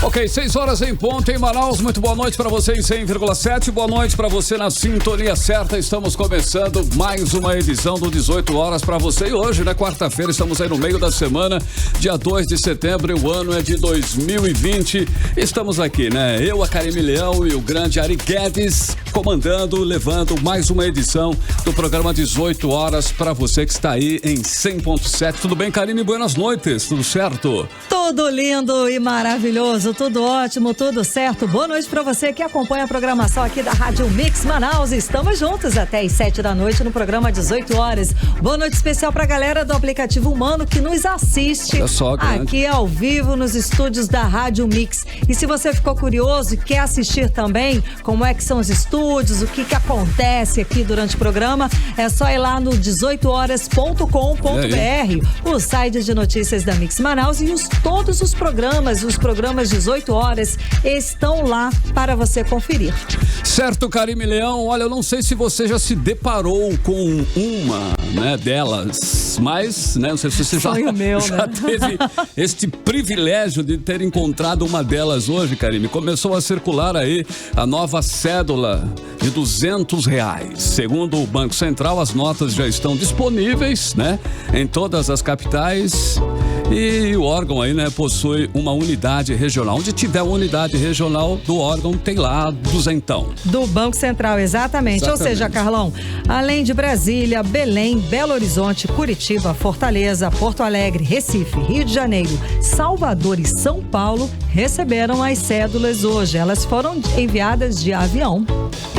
Ok, 6 horas em ponto em Manaus. Muito boa noite para você em 100,7. Boa noite para você na sintonia certa. Estamos começando mais uma edição do 18 horas para você. E hoje, na quarta-feira, estamos aí no meio da semana, dia 2 de setembro, e o ano é de 2020. Estamos aqui, né? Eu, a Karime Leão e o grande Ari Guedes comandando, levando mais uma edição do programa 18 horas para você que está aí em 100,7. Tudo bem, Karime? Buenas noites. Tudo certo? Tudo lindo e maravilhoso, tudo ótimo, tudo certo. Boa noite para você que acompanha a programação aqui da Rádio Mix Manaus. Estamos juntos até às 7 da noite no programa 18 horas. Boa noite especial para a galera do aplicativo Humano que nos assiste aqui ao vivo nos estúdios da Rádio Mix. E se você ficou curioso e quer assistir também como é que são os estúdios, o que acontece aqui durante o programa, é só ir lá no 18horas.com.br, o site de notícias da Mix Manaus, e todos os programas 18 horas estão lá para você conferir. Certo, Karime Leão. Olha, eu não sei se você já se deparou com uma, né, delas, mas, né, não sei se você já teve este privilégio de ter encontrado uma delas hoje, Karime. Começou a circular aí a nova cédula de R$200. Segundo o Banco Central, as notas já estão disponíveis, né, em todas as capitais. E o órgão aí, né, possui uma unidade regional. Onde tiver uma unidade regional do órgão, tem lá duzentão. Do Banco Central, exatamente. Ou seja, Carlão, além de Brasília, Belém, Belo Horizonte, Curitiba, Fortaleza, Porto Alegre, Recife, Rio de Janeiro, Salvador e São Paulo receberam as cédulas hoje. Elas foram enviadas de avião.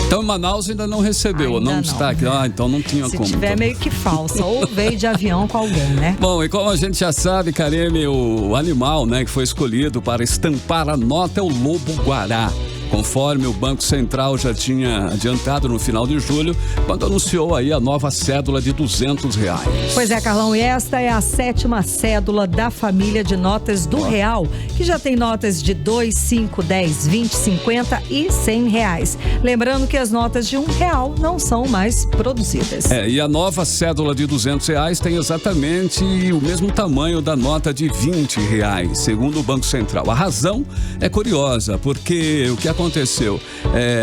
Então, Manaus ainda não recebeu, ainda não está aqui. Então não tinha como. Se tiver meio que falsa, ou veio de avião com alguém, né? Bom, e como a gente já sabe, Karime, o animal, né, que foi escolhido para estampar a nota é o lobo-guará. Conforme o Banco Central já tinha adiantado no final de julho, quando anunciou aí a nova cédula de R$200. Pois é, Carlão, e esta é a 7ª cédula da família de notas do real, que já tem notas de 2, 5, 10, 20, 50 e R$100. Lembrando que as notas de R$1 não são mais produzidas. E a nova cédula de R$200 tem exatamente o mesmo tamanho da nota de R$20, segundo o Banco Central. A razão é curiosa, porque o que aconteceu?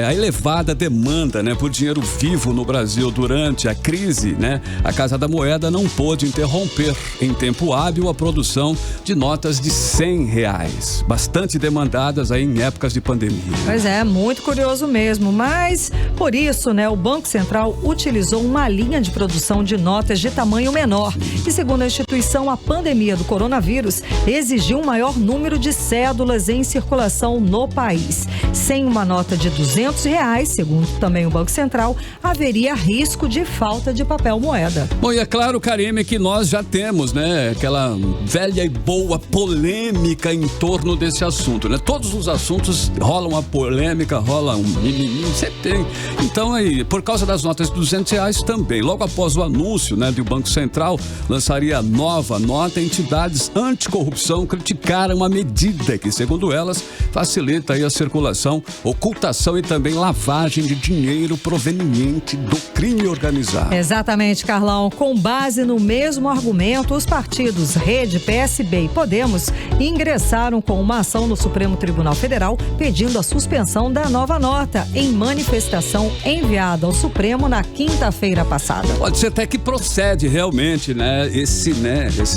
A elevada demanda, né, por dinheiro vivo no Brasil durante a crise, né? A Casa da Moeda não pôde interromper em tempo hábil a produção de notas de R$100, bastante demandadas aí em épocas de pandemia. Pois é, muito curioso mesmo, mas por isso, né, o Banco Central utilizou uma linha de produção de notas de tamanho menor e, segundo a instituição, a pandemia do coronavírus exigiu um maior número de cédulas em circulação no país. Sem uma nota de R$200, segundo também o Banco Central, haveria risco de falta de papel moeda. Bom, e é claro, Karime, que nós já temos, né, aquela velha e boa polêmica em torno desse assunto, né? Todos os assuntos rolam uma polêmica, rola um mimimi, sempre tem. Então, aí, por causa das notas de R$200 também, logo após o anúncio, né, do Banco Central lançaria nova nota, entidades anticorrupção criticaram a medida que, segundo elas, facilita aí a circulação, ocultação e também lavagem de dinheiro proveniente do crime organizado. Exatamente, Carlão. Com base no mesmo argumento, os partidos Rede, PSB e Podemos ingressaram com uma ação no Supremo Tribunal Federal pedindo a suspensão da nova nota em manifestação enviada ao Supremo na quinta-feira passada. Pode ser até que procede realmente, né, esse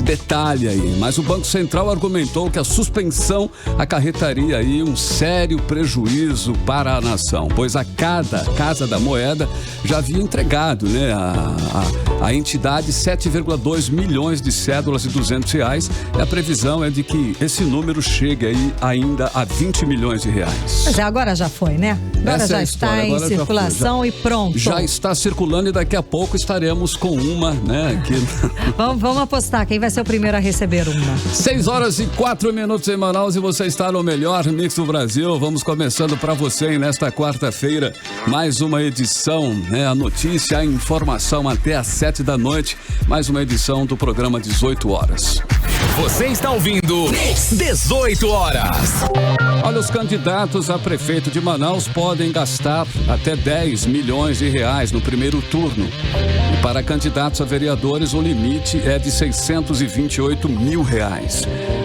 detalhe aí, mas o Banco Central argumentou que a suspensão acarretaria aí um sério prejuízo para a nação, pois a cada Casa da Moeda já havia entregado, né, a entidade 7,2 milhões de cédulas de R$200 e a previsão é de que esse número chegue aí ainda a 20 milhões de reais. Mas agora já foi, né? Agora já está em circulação e pronto. Já está circulando e daqui a pouco estaremos com uma, né? Aqui. Vamos apostar, quem vai ser o primeiro a receber uma? 6h04 em Manaus e você está no melhor mix do Brasil. Vamos começando para você nesta quarta-feira, mais uma edição, né? A notícia, a informação até às 7 da noite, mais uma edição do programa 18 horas. Você está ouvindo 18 horas. Olha, os candidatos a prefeito de Manaus podem gastar até 10 milhões de reais no primeiro turno. E para candidatos a vereadores, o limite é de 628 mil reais.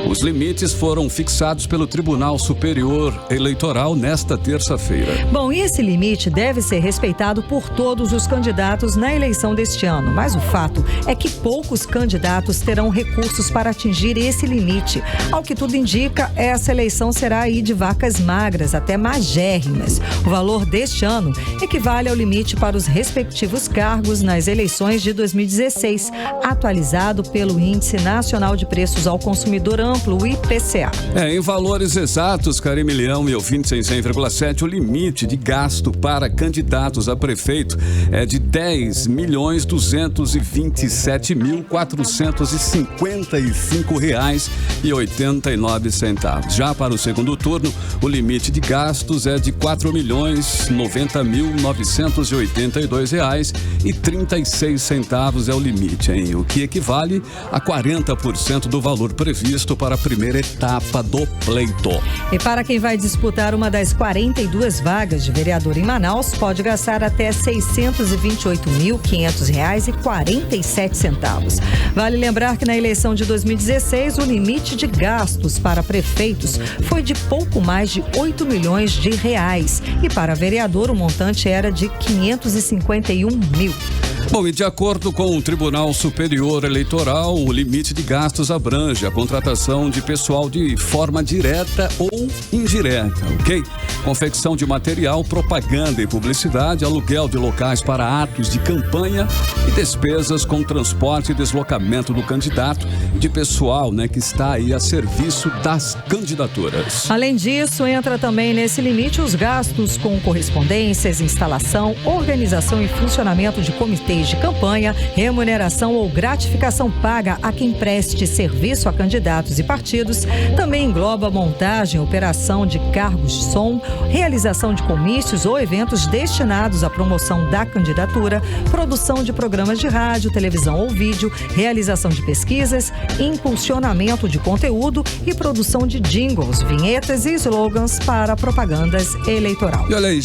Os limites foram fixados pelo Tribunal Superior Eleitoral nesta terça-feira. Bom, e esse limite deve ser respeitado por todos os candidatos na eleição deste ano, mas o fato é que poucos candidatos terão recursos para atingir esse limite. Ao que tudo indica, essa eleição será aí de vacas magras até magérrimas. O valor deste ano equivale ao limite para os respectivos cargos nas eleições de 2016, atualizado pelo Índice Nacional de Preços ao Consumidor Amplo, o IPCA. Em valores exatos, Karime Leão e ouvintes em 100,7, o limite de gasto para candidatos a prefeito é de R$10.227.455,89. Já para o segundo turno, o limite de gastos é de R$4.090.082,36 é o limite, hein? O que equivale a 40% do valor previsto para a primeira etapa do pleito. E para quem vai disputar uma das 42 vagas de vereador em Manaus, pode gastar até R$628.500,47. Vale lembrar que na eleição de 2016, o limite de gastos para prefeitos foi de pouco mais de R$8 milhões. E para vereador, o montante era de R$551 mil. Bom, e de acordo com o Tribunal Superior Eleitoral, o limite de gastos abrange a contratação de pessoal de forma direta ou indireta, ok? Confecção de material, propaganda e publicidade, aluguel de locais para atos de campanha e despesas com transporte e deslocamento do candidato e de pessoal, que está aí a serviço das candidaturas. Além disso, entra também nesse limite os gastos com correspondências, instalação, organização e funcionamento de comitês de campanha, remuneração ou gratificação paga a quem preste serviço a candidatos e partidos. Também engloba montagem, operação de cargos de som, realização de comícios ou eventos destinados à promoção da candidatura, produção de programas de rádio, televisão ou vídeo, realização de pesquisas, impulsionamento de conteúdo e produção de jingles, vinhetas e slogans para propagandas eleitoral. E olha aí,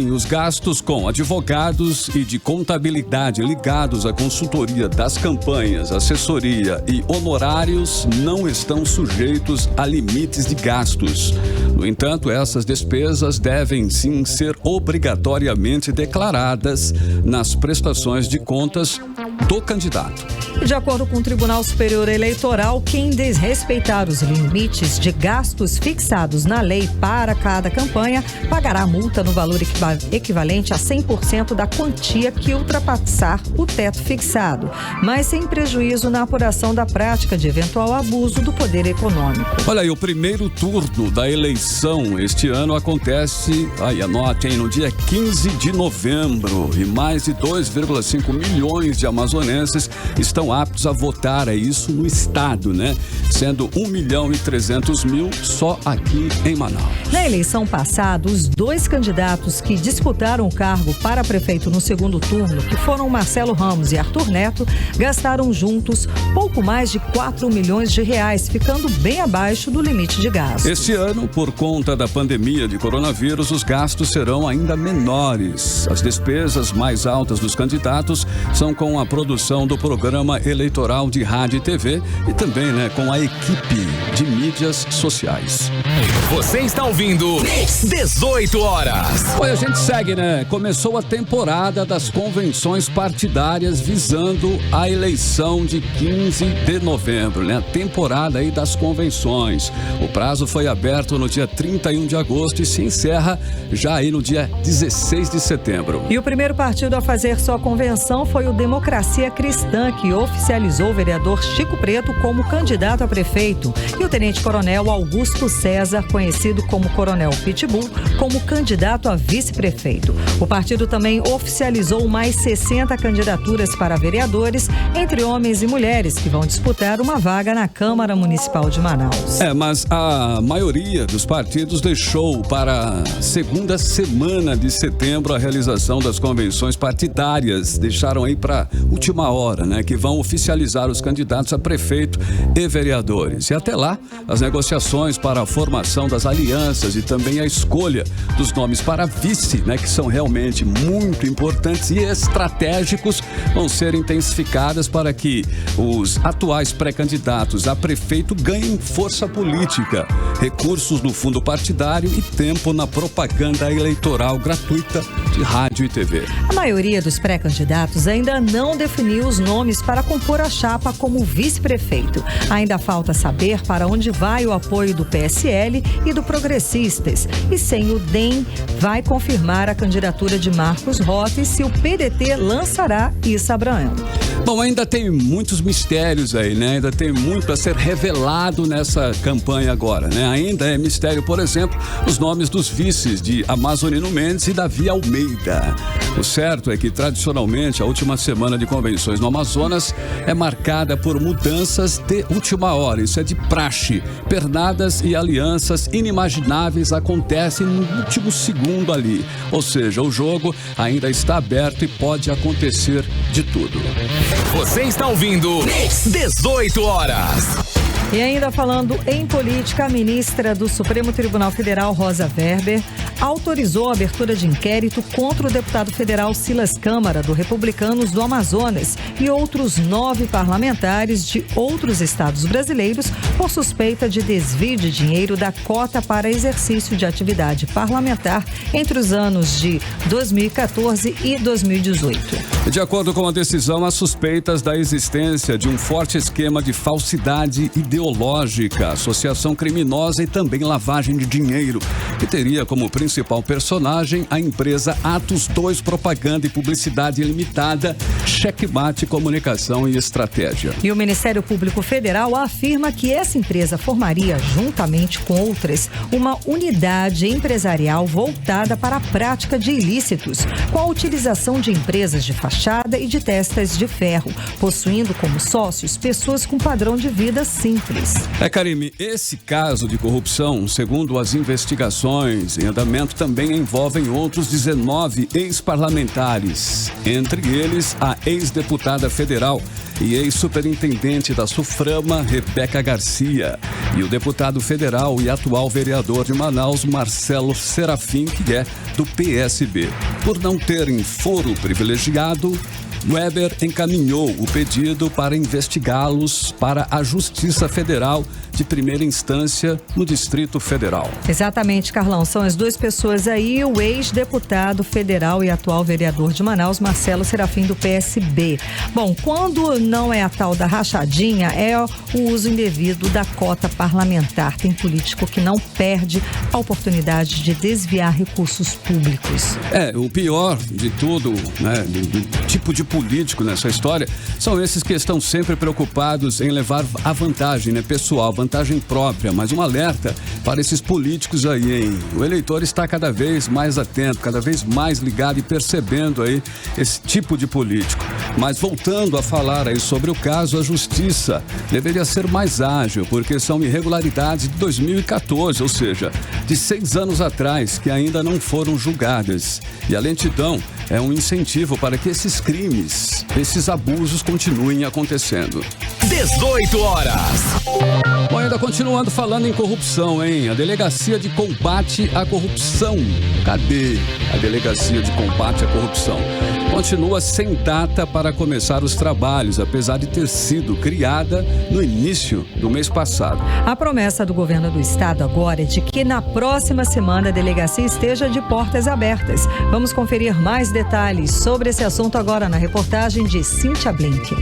os gastos com advogados e de contabilidade ligados à consultoria das campanhas, assessoria e honorários não estão sujeitos a limites de gastos. No entanto, essas despesas devem sim ser obrigatoriamente declaradas nas prestações de contas do candidato. De acordo com o Tribunal Superior Eleitoral, quem desrespeitar os limites de gastos fixados na lei para cada campanha pagará multa no valor equivalente a 100% da quantia que ultrapassar o teto fixado, mas sem prejuízo na apuração da prática de eventual abuso do poder econômico. Olha aí, o primeiro turno da eleição este ano acontece, anotem, no dia 15 de novembro e mais de 2,5 milhões de amazonenses estão aptos a votar, é isso no estado, Sendo 1.300.000 só aqui em Manaus. Na eleição passada, os dois candidatos que disputaram o cargo para prefeito no segundo turno, que foram Marcelo Ramos e Arthur Neto, gastaram juntos pouco mais de R$4 milhões, ficando bem abaixo do limite de gastos. Este ano, por conta da pandemia de coronavírus, os gastos serão ainda menores. As despesas mais altas dos candidatos são com a produção do programa eleitoral de rádio e TV e também, com a equipe de mídias sociais. Você está ouvindo 18 horas. Oi, a gente segue, Começou a temporada das convenções partidárias visando a eleição de 15 de novembro, A temporada aí das convenções. O prazo foi aberto no dia 31 de agosto e se encerra já aí no dia 16 de setembro. E o primeiro partido a fazer sua convenção foi o Democracia Cristã, que oficializou o vereador Chico Preto como candidato a prefeito e o tenente-coronel Augusto César, conhecido como Coronel Pitbull, como candidato a vice-prefeito. O partido também oficializou mais 60 candidaturas para vereadores, entre homens e mulheres, que vão disputar uma vaga na Câmara Municipal de Manaus. Mas a maioria dos partidos deixou para a segunda semana de setembro a realização das convenções partidárias. Deixaram aí para última hora, né, que vão oficializar os candidatos a prefeito e vereadores. E até lá, as negociações para a formação das alianças e também a escolha dos nomes para vice, né, que são realmente muito importantes e estratégicos, vão ser intensificadas para que os atuais pré-candidatos a prefeito ganhem força política, recursos no fundo partidário e tempo na propaganda eleitoral gratuita de rádio e TV. A maioria dos pré-candidatos ainda não definiu os nomes para compor a chapa como vice-prefeito. Ainda falta saber para onde vai o apoio do PSL e do Progressistas. E sem o DEM, vai confirmar a candidatura de Marcos Rota e se o PDT lançará Issa Abraão. Bom, ainda tem muitos mistérios aí, né? Ainda tem muito a ser revelado nessa campanha agora, né? Ainda é mistério, por exemplo, os nomes dos vices de Amazonino Mendes e Davi Almeida. O certo é que, tradicionalmente, a última semana de convenções no Amazonas é marcada por mudanças de última hora. Isso é de praxe. Pernadas e alianças inimagináveis acontecem no último segundo ali. Ou seja, o jogo ainda está aberto e pode acontecer de tudo. Você está ouvindo 18 horas. E ainda falando em política, a ministra do Supremo Tribunal Federal, Rosa Weber, autorizou a abertura de inquérito contra o deputado federal Silas Câmara, do Republicanos do Amazonas, e outros 9 parlamentares de outros estados brasileiros por suspeita de desvio de dinheiro da cota para exercício de atividade parlamentar entre os anos de 2014 e 2018. De acordo com a decisão, há suspeitas da existência de um forte esquema de falsidade ideológica, associação criminosa e também lavagem de dinheiro, que teria como principal personagem a empresa Atos 2 Propaganda e Publicidade Limitada, Checkmate Comunicação e Estratégia. E o Ministério Público Federal afirma que essa empresa formaria, juntamente com outras, uma unidade empresarial voltada para a prática de ilícitos, com a utilização de empresas de fachada e de testas de ferro, possuindo como sócios pessoas com padrão de vida simples. Karime, esse caso de corrupção, segundo as investigações em andamento, também envolvem outros 19 ex-parlamentares, entre eles a ex-deputada federal e ex-superintendente da Suframa, Rebeca Garcia, e o deputado federal e atual vereador de Manaus, Marcelo Serafim, que é do PSB. Por não terem foro privilegiado, Weber encaminhou o pedido para investigá-los para a Justiça Federal de primeira instância no Distrito Federal. Exatamente, Carlão. São as duas pessoas aí, o ex-deputado federal e atual vereador de Manaus, Marcelo Serafim, do PSB. Bom, quando não é a tal da rachadinha, é o uso indevido da cota parlamentar. Tem político que não perde a oportunidade de desviar recursos públicos. O pior de tudo, né, do tipo de político nessa história, são esses que estão sempre preocupados em levar a vantagem, né, pessoal, vantagem própria, mas um alerta para esses políticos aí, hein? O eleitor está cada vez mais atento, cada vez mais ligado e percebendo aí esse tipo de político. Mas voltando a falar aí sobre o caso, a justiça deveria ser mais ágil, porque são irregularidades de 2014, ou seja, de 6 anos atrás, que ainda não foram julgadas. E a lentidão é um incentivo para que esses crimes, esses abusos continuem acontecendo. 18 horas. Bom, ainda continuando falando em corrupção, hein? A Delegacia de Combate à Corrupção. Cadê a Delegacia de Combate à Corrupção? Continua sem data para começar os trabalhos, apesar de ter sido criada no início do mês passado. A promessa do governo do estado agora é de que na próxima semana a delegacia esteja de portas abertas. Vamos conferir mais detalhes sobre esse assunto agora na reportagem de Cíntia Blink.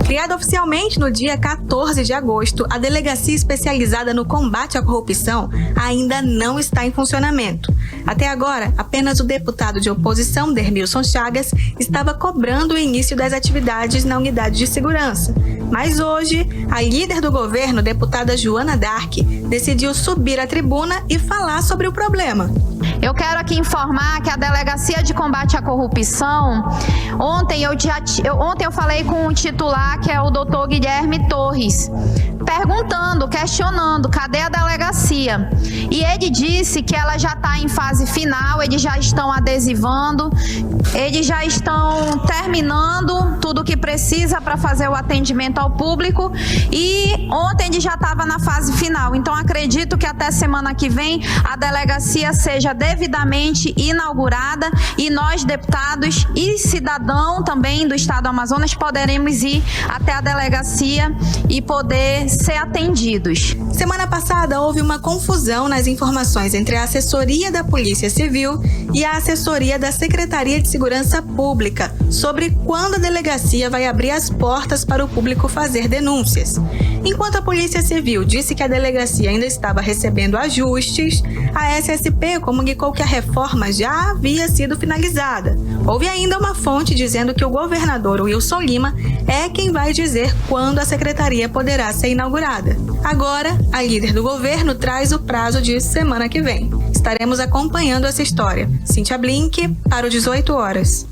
Criada oficialmente no dia 14 de agosto, a Delegacia Especializada no Combate à Corrupção ainda não está em funcionamento. Até agora, apenas o deputado de oposição, Dermilson Chagas, estava cobrando o início das atividades na unidade de segurança. Mas hoje, a líder do governo, deputada Joana Dark, decidiu subir à tribuna e falar sobre o problema. Eu quero aqui informar que a Delegacia de Combate à Corrupção, ontem eu falei com o titular, que é o doutor Guilherme Torres, perguntando, questionando, cadê a delegacia? E ele disse que ela já está em fase final, eles já estão adesivando, eles já estão terminando tudo o que precisa para fazer o atendimento ao público, e ontem ele já estava na fase final. Então acredito que até semana que vem a delegacia seja devidamente inaugurada e nós, deputados e cidadão também do estado do Amazonas, poderemos ir até a delegacia e poder ser atendidos. Semana passada houve uma confusão nas informações entre a assessoria da Polícia Civil e a assessoria da Secretaria de Segurança Pública sobre quando a delegacia vai abrir as portas para o público fazer denúncias. Enquanto a Polícia Civil disse que a delegacia ainda estava recebendo ajustes, a SSP comunicou que a reforma já havia sido finalizada. Houve ainda uma fonte dizendo que o governador Wilson Lima é quem vai dizer quando a secretaria poderá ser inaugurada. Agora, a líder do governo traz o prazo de semana que vem. Estaremos acompanhando essa história. Cíntia Blink, para o 18 horas.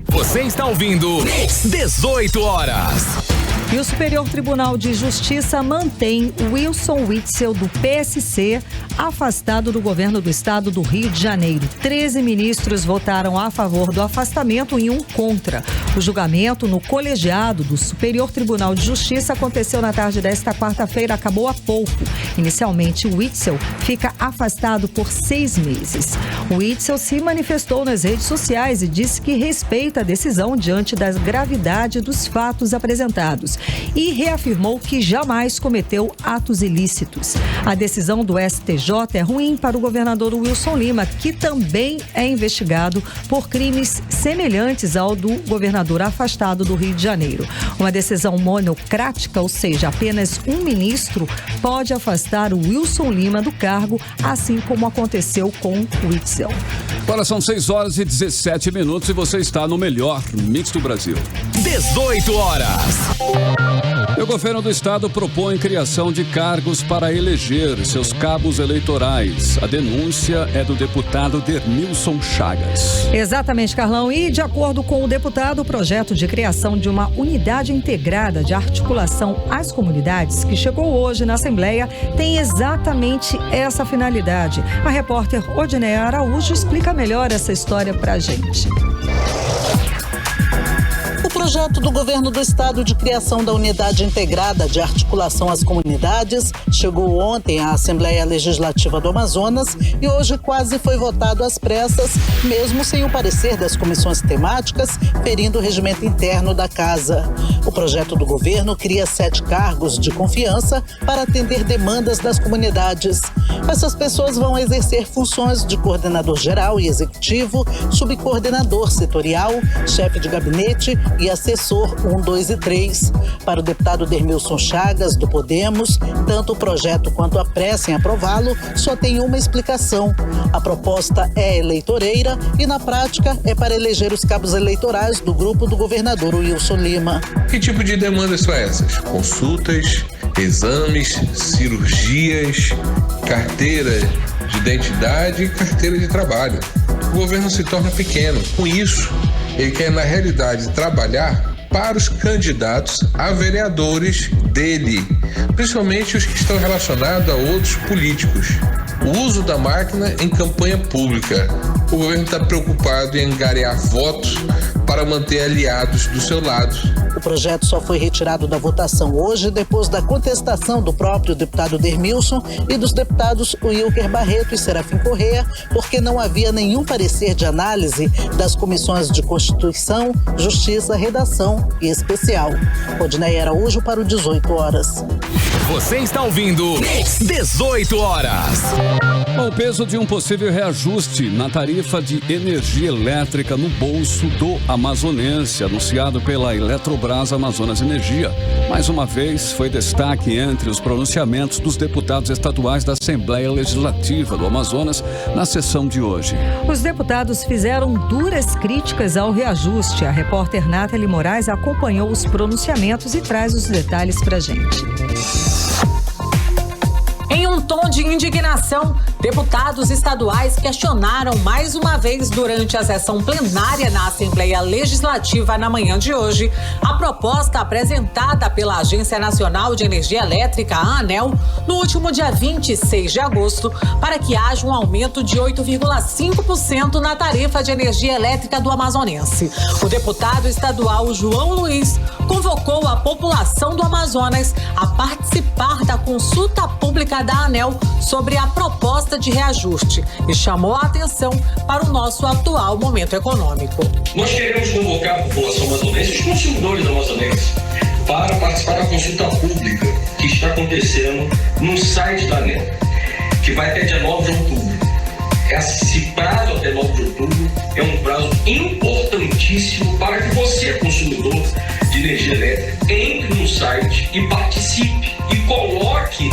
Você está ouvindo 18 horas. E o Superior Tribunal de Justiça mantém Wilson Witzel, do PSC, afastado do governo do estado do Rio de Janeiro. 13 ministros votaram a favor do afastamento e um contra. O julgamento no colegiado do Superior Tribunal de Justiça aconteceu na tarde desta quarta-feira, acabou há pouco. Inicialmente, Witzel fica afastado por 6 meses. Witzel se manifestou nas redes sociais e disse que respeita a decisão diante da gravidade dos fatos apresentados e reafirmou que jamais cometeu atos ilícitos. A decisão do STJ é ruim para o governador Wilson Lima, que também é investigado por crimes semelhantes ao do governador afastado do Rio de Janeiro. Uma decisão monocrática, ou seja, apenas um ministro pode afastar o Wilson Lima do cargo, assim como aconteceu com Witzel. Agora são 6 horas e 17 minutos e você está no melhor Mix do Brasil. 18 horas. O governo do estado propõe criação de cargos para eleger seus cabos eleitorais. A denúncia é do deputado Dermilson Chagas. Exatamente, Carlão. E, de acordo com o deputado, o projeto de criação de uma unidade integrada de articulação às comunidades, que chegou hoje na Assembleia, tem exatamente essa finalidade. A repórter Odineia Araújo explica melhor essa história pra gente. O projeto do governo do estado de criação da unidade integrada de articulação às comunidades chegou ontem à Assembleia Legislativa do Amazonas e hoje quase foi votado às pressas, mesmo sem o parecer das comissões temáticas, ferindo o regimento interno da casa. O projeto do governo cria 7 cargos de confiança para atender demandas das comunidades. Essas pessoas vão exercer funções de coordenador geral e executivo, subcoordenador setorial, chefe de gabinete e assessor 1, 2 e 3. Para o deputado Dermilson Chagas, do Podemos, tanto o projeto quanto a pressa em aprová-lo só tem uma explicação. A proposta é eleitoreira e, na prática, é para eleger os cabos eleitorais do grupo do governador Wilson Lima. Que tipo de demandas são essas? Consultas, exames, cirurgias, carteira de identidade e carteira de trabalho. O governo se torna pequeno. Com isso, ele quer, na realidade, trabalhar para os candidatos a vereadores dele, principalmente os que estão relacionados a outros políticos. O uso da máquina em campanha pública. O governo está preocupado em angariar votos para manter aliados do seu lado. O projeto só foi retirado da votação hoje depois da contestação do próprio deputado Dermilson e dos deputados Wilker Barreto e Serafim Corrêa, porque não havia nenhum parecer de análise das comissões de Constituição, Justiça, Redação e Especial. Odineia Araújo para o 18 horas. Você está ouvindo 18 horas. O peso de um possível reajuste na tarifa de energia elétrica no bolso do amazonense, anunciado pela Eletrobras Amazonas Energia. Mais uma vez, foi destaque entre os pronunciamentos dos deputados estaduais da Assembleia Legislativa do Amazonas na sessão de hoje. Os deputados fizeram duras críticas ao reajuste. A repórter Nathalie Moraes acompanhou os pronunciamentos e traz os detalhes pra gente. Em um tom de indignação, Deputados estaduais questionaram mais uma vez durante a sessão plenária na Assembleia Legislativa na manhã de hoje a proposta apresentada pela Agência Nacional de Energia Elétrica, a ANEEL, no último dia 26 de agosto, para que haja um aumento de 8,5% na tarifa de energia elétrica do amazonense. O deputado estadual João Luiz convocou a população do Amazonas a participar da consulta pública da ANEEL sobre a proposta de reajuste e chamou a atenção para o nosso atual momento econômico. Nós queremos convocar a população amazonense, os consumidores amazonenses, para participar da consulta pública que está acontecendo no site da ANEEL, que vai até dia 9 de outubro. Esse prazo até 9 de outubro é um prazo importantíssimo para que você, consumidor de energia elétrica, entre no site e participe e coloque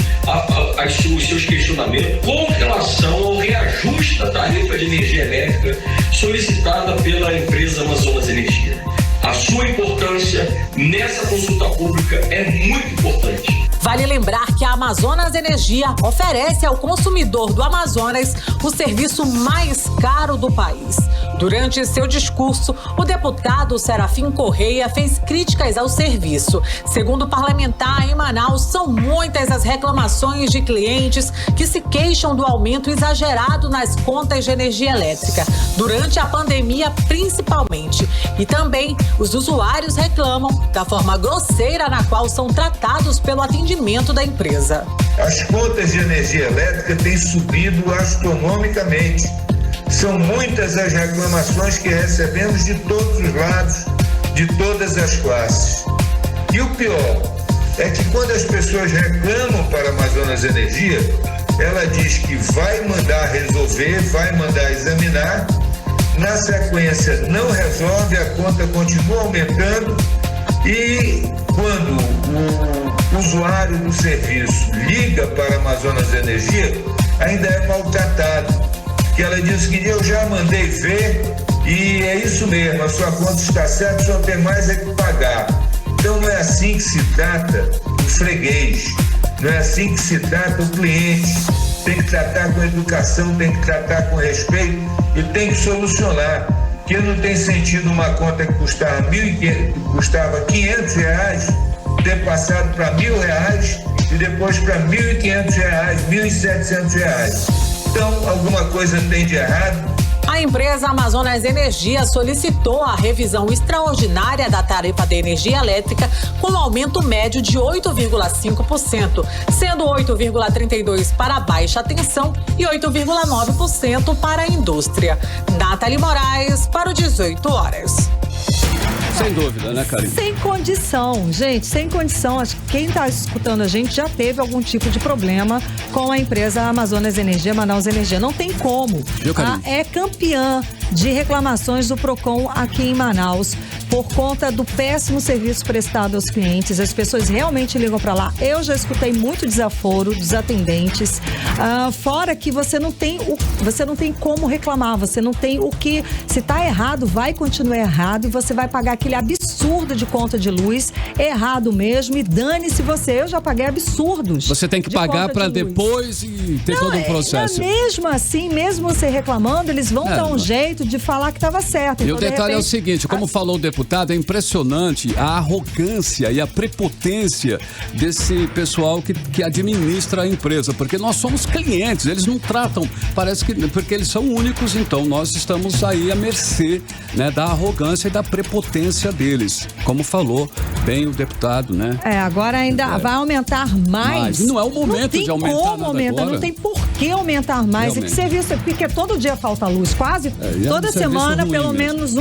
os seus questionamentos com relação ao reajuste da tarifa de energia elétrica solicitada pela empresa Amazonas Energia. A sua importância nessa consulta pública é muito importante. Vale lembrar que a Amazonas Energia oferece ao consumidor do Amazonas o serviço mais caro do país. Durante seu discurso, o deputado Serafim Correia fez críticas ao serviço. Segundo o parlamentar, em Manaus, são muitas as reclamações de clientes que se queixam do aumento exagerado nas contas de energia elétrica, durante a pandemia principalmente. E também os usuários reclamam da forma grosseira na qual são tratados pelo atendimento da empresa. As contas de energia elétrica têm subido astronomicamente. São muitas as reclamações que recebemos de todos os lados, de todas as classes. E o pior é que quando as pessoas reclamam para a Amazonas Energia, ela diz que vai mandar resolver, vai mandar examinar, na sequência não resolve, a conta continua aumentando e quando o usuário do serviço liga para a Amazonas Energia, ainda é maltratado. Que ela diz que eu já mandei ver e é isso mesmo, a sua conta está certa, só tem mais é que pagar. Então não é assim que se trata o freguês, não é assim que se trata o cliente. Tem que tratar com educação, tem que tratar com respeito e tem que solucionar. Que não tem sentido uma conta que custava R$500 ter passado para R$1.000 e depois para R$1.500, R$1.700. Então, alguma coisa tem de errado. A empresa Amazonas Energia solicitou a revisão extraordinária da tarifa de energia elétrica com aumento médio de 8,5%, sendo 8,32% para a baixa tensão e 8,9% para a indústria. Nathalie Moraes, para o 18 horas. Sem dúvida, né, Karine? Sem condição, gente, sem condição. Acho que quem está escutando a gente já teve algum tipo de problema com a empresa Amazonas Energia, Manaus Energia. Não tem como. Viu, Karine? É campeã de reclamações do Procon aqui em Manaus por conta do péssimo serviço prestado aos clientes. As pessoas realmente ligam para lá. Eu já escutei muito desaforo dos atendentes. Fora que você não tem como reclamar, você não tem o que. Se está errado, vai continuar errado e você vai pagar aquele absurdo de conta de luz, errado mesmo, e dane-se você. Eu já paguei absurdos. Você tem que pagar para depois e ter todo um processo. Mesmo assim, mesmo você reclamando, eles vão dar um jeito de falar que estava certo. E o detalhe é o seguinte, como falou o deputado, é impressionante a arrogância e a prepotência desse pessoal que administra a empresa, porque nós somos clientes, eles não tratam, parece que porque eles são únicos, então nós estamos aí à mercê, né, da arrogância e da prepotência deles, como falou bem o deputado, né? Agora ainda vai aumentar mais. Não é o momento de aumentar nada agora. Não tem por que aumentar mais. E que serviço, porque todo dia falta luz, quase toda semana, pelo menos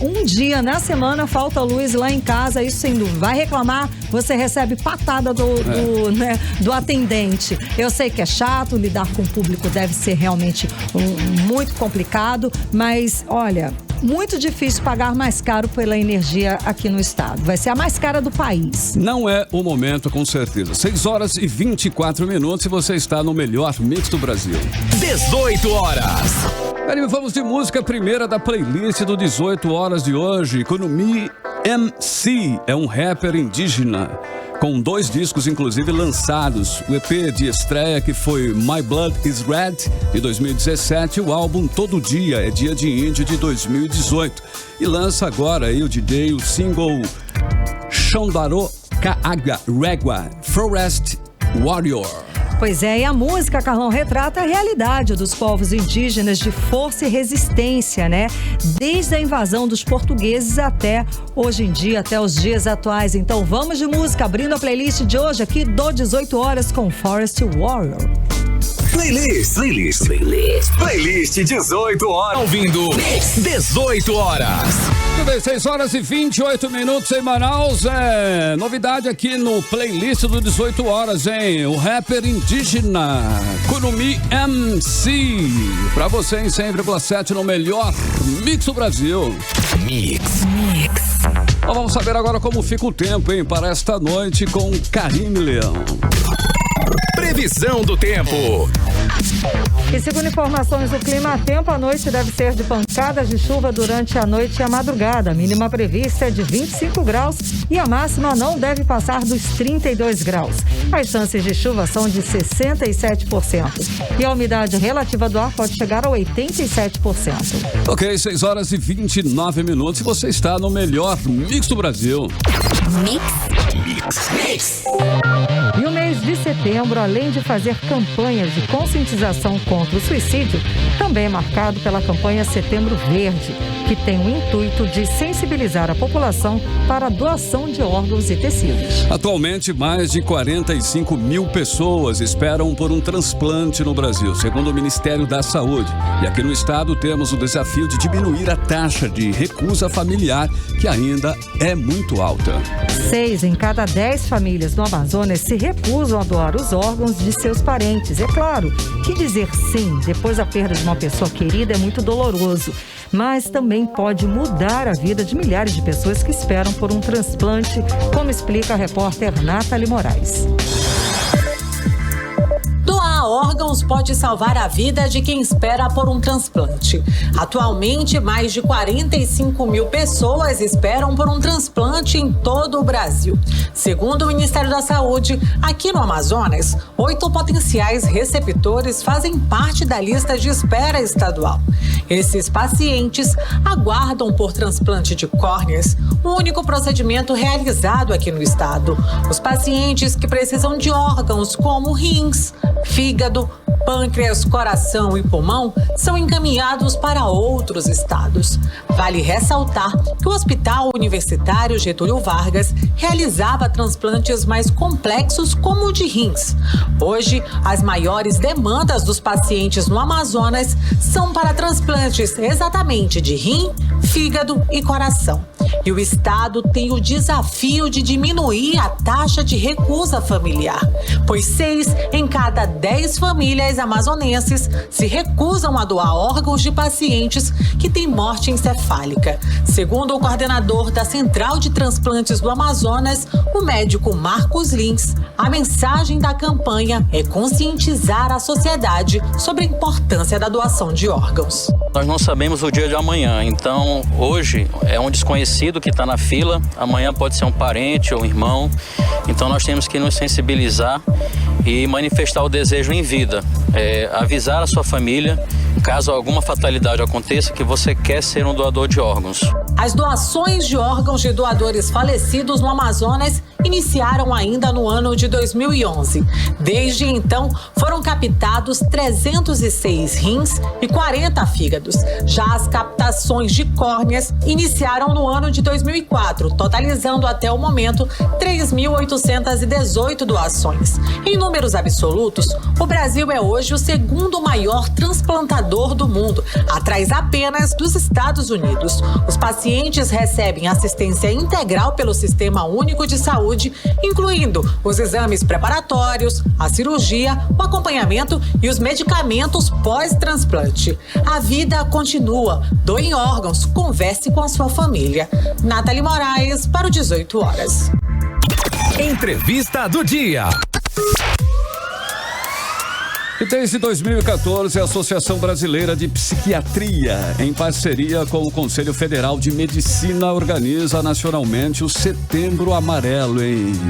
um dia na semana falta luz lá em casa, isso sem dúvida. Vai reclamar, você recebe patada do atendente. Eu sei que é chato, lidar com o público deve ser realmente muito complicado, mas olha, muito difícil pagar mais caro pela energia aqui no estado. Vai ser a mais cara do país. Não é o momento, com certeza. 6h24 e você está no melhor mix do Brasil. 18 horas. Vamos de música, primeira da playlist do 18 horas de hoje. MC é um rapper indígena com 2 discos, inclusive, lançados. O EP de estreia, que foi My Blood is Red, de 2017, e o álbum Todo Dia é Dia de Índio, de 2018. E lança agora aí o DJ, o single Xandaro Kaaga Regua, Forest Warrior. Pois é, e a música, Carlão, retrata a realidade dos povos indígenas de força e resistência, né? Desde a invasão dos portugueses até hoje em dia, até os dias atuais. Então vamos de música, abrindo a playlist de hoje aqui do 18 horas com Forest Warrior. Playlist 18 horas. Ouvindo 18 horas. 6 horas e 28 minutos em Manaus. Novidade aqui no playlist do 18 horas, hein? O rapper indígena Kunumi MC. Pra você em 100,7 no melhor Mix do Brasil. Mix. Então, vamos saber agora como fica o tempo, hein? Para esta noite com Karime Leão. Previsão do tempo. E segundo informações do Clima Tempo, a noite deve ser de pancadas de chuva durante a noite e a madrugada. A mínima prevista é de 25 graus e a máxima não deve passar dos 32 graus. As chances de chuva são de 67%. E a umidade relativa do ar pode chegar a 87%. Ok, 6 horas e 29 minutos e você está no melhor Mix do Brasil. Mix. E o mês de setembro, além de fazer campanhas de conscientização contra o suicídio, também é marcado pela campanha Setembro Verde, que tem o intuito de sensibilizar a população para a doação de órgãos e tecidos. Atualmente, mais de 45 mil pessoas esperam por um transplante no Brasil, segundo o Ministério da Saúde. E aqui no estado temos o desafio de diminuir a taxa de recusa familiar, que ainda é muito alta. 6 em cada 10 famílias no Amazonas se recusam a doar os órgãos de seus parentes. É claro que dizer sim depois da perda de uma pessoa querida é muito doloroso, mas também pode mudar a vida de milhares de pessoas que esperam por um transplante, como explica a repórter Nathalie Moraes. Doar órgãos pode salvar a vida de quem espera por um transplante. Atualmente, mais de 45 mil pessoas esperam por um transplante em todo o Brasil. Segundo o Ministério da Saúde, aqui no Amazonas, 8 potenciais receptores fazem parte da lista de espera estadual. Esses pacientes aguardam por transplante de córneas, o único procedimento realizado aqui no estado. Os pacientes que precisam de órgãos como rins, fígado, pâncreas, coração e pulmão são encaminhados para outros estados. Vale ressaltar que o Hospital Universitário Getúlio Vargas realizava transplantes mais complexos como o de rins. Hoje, as maiores demandas dos pacientes no Amazonas são para transplantes exatamente de rim, fígado e coração. E o estado tem o desafio de diminuir a taxa de recusa familiar, pois 6 em cada 10 famílias amazonenses se recusam a doar órgãos de pacientes que têm morte encefálica. Segundo o coordenador da Central de Transplantes do Amazonas, o médico Marcos Lins, a mensagem da campanha é conscientizar a sociedade sobre a importância da doação de órgãos. Nós não sabemos o dia de amanhã, então hoje é um desconhecido que está na fila, amanhã pode ser um parente ou um irmão, então nós temos que nos sensibilizar e manifestar o desejo em vida, avisar a sua família, caso alguma fatalidade aconteça, que você quer ser um doador de órgãos. As doações de órgãos de doadores falecidos no Amazonas iniciaram ainda no ano de 2011. Desde então, foram captados 306 rins e 40 fígados. Já as captações de córneas iniciaram no ano de 2004, totalizando até o momento 3.818 doações. Em números absolutos, o Brasil é hoje o segundo maior transplantador do mundo, atrás apenas dos Estados Unidos. Os pacientes recebem assistência integral pelo Sistema Único de Saúde, incluindo os exames preparatórios, a cirurgia, o acompanhamento e os medicamentos pós-transplante. A vida continua. Doe órgãos, converse com a sua família. Nathalie Moraes para o 18 horas. Entrevista do dia. E desde 2014, a Associação Brasileira de Psiquiatria, em parceria com o Conselho Federal de Medicina, organiza nacionalmente o Setembro Amarelo,